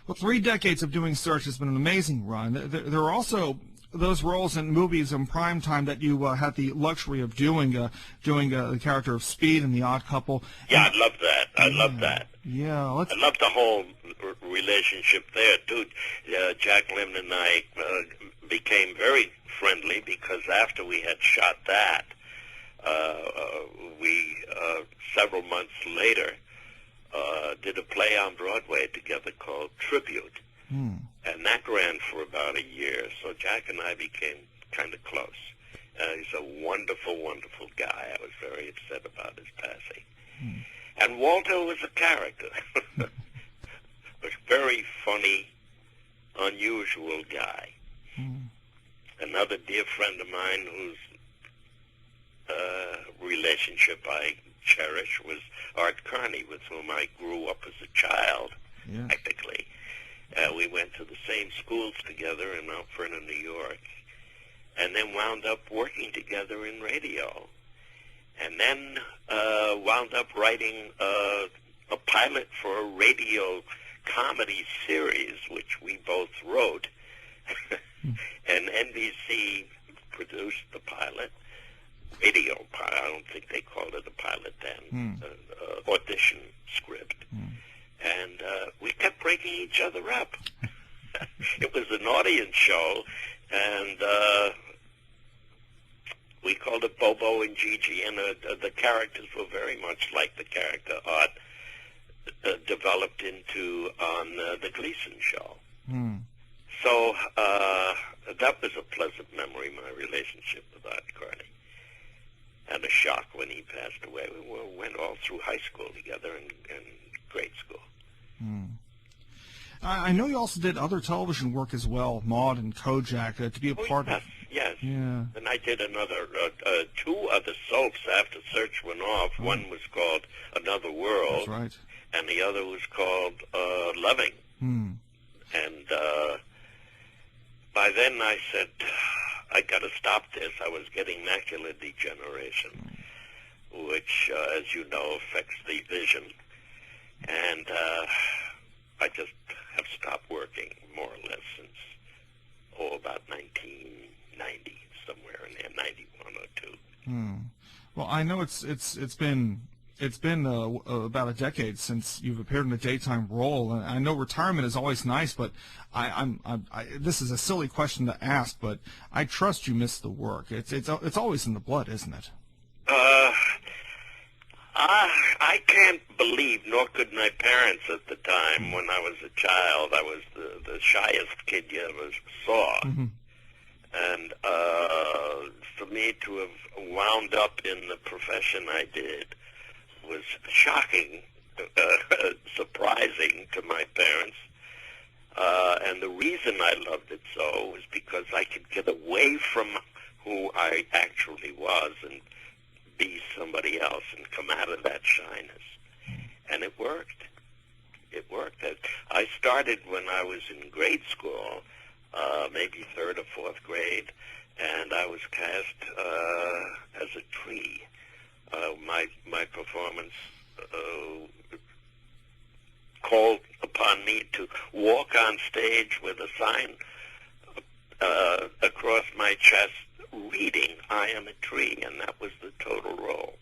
Well, 3 decades of doing Search has been an amazing run. There are also those roles in movies in prime time that you had the luxury of doing the character of Speed in The Odd Couple. Yeah, I love that. I love that. Yeah, I love the whole relationship there, too. Jack Lemmon and I became very friendly because after we had shot that, we, several months later, did a play on Broadway together called Tribute. And that ran for about a year, so Jack and I became kind of close. He's a wonderful, wonderful guy. I was very upset about his passing. And Walter was a character. A very funny, unusual guy. Another dear friend of mine whose relationship I cherish was Art Carney, with whom I grew up as a child, practically. We went to the same schools together in Mount Vernon, New York, and then wound up working together in radio. And then wound up writing a pilot for a radio comedy series, which we both wrote. And NBC produced the pilot, radio pilot. I don't think they called it a pilot then, audition script. And we kept breaking each other up. It was an audience show, and we called it Bobo and Gigi, and the characters were very much like the character Art developed into on the Gleason show. So that was a pleasant memory, my relationship with Art Carney. And a shock when he passed away. We went all through high school together and grade school. I know you also did other television work as well, Maude and Kojak, to be a part of. Yes. Yeah. And I did another, 2 other soaps after Search went off. One was called Another World. That's right. And the other was called Loving. And by then I said, I got to stop this. I was getting macular degeneration, which, as you know, affects the vision. And I just have stopped working, more or less, since, about 1990, somewhere in there, 91 or 2. Well, I know it's been about a decade since you've appeared in a daytime role, and I know retirement is always nice, but this is a silly question to ask, but I trust you miss the work. It's always in the blood, isn't it? I can't believe, nor could my parents at the time, when I was a child. I was the shyest kid you ever saw. And for me to have wound up in the profession I did was shocking, surprising to my parents. And the reason I loved it so was because I could get away from who I actually was and be somebody else and come out of that shyness. And it worked. It worked. I started when I was in grade school, maybe 3rd or 4th grade, and I was cast as a tree. My performance called upon me to walk on stage with a sign across my chest reading "I am a tree," and that was the total role.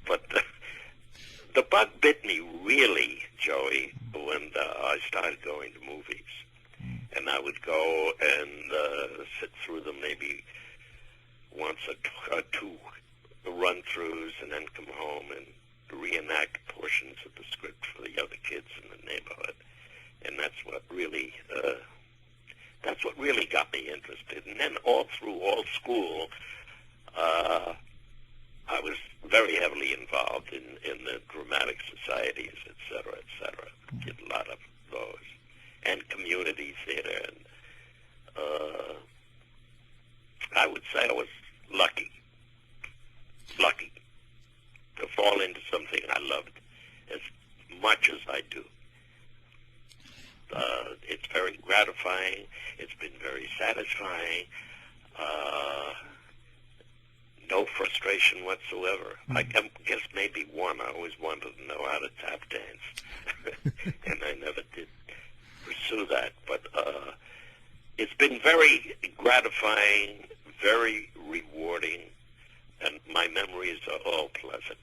But the bug bit me really, Joey, when I started going to movies. And I would go and sit through them maybe once or 2 run-throughs, and then come home and reenact portions of the script for the other kids in the neighborhood. And that's what really got me interested. And then all through school, I was very heavily involved in the dramatic societies, et cetera, et cetera. Did a lot of those. And community theater. And I would say I was lucky to fall into something I loved as much as I do. It's very gratifying. It's been very satisfying. No frustration whatsoever. I guess maybe one. I always wanted to know how to tap dance, and I never did for pursue that. But it's been very gratifying, very rewarding, and my memories are all pleasant.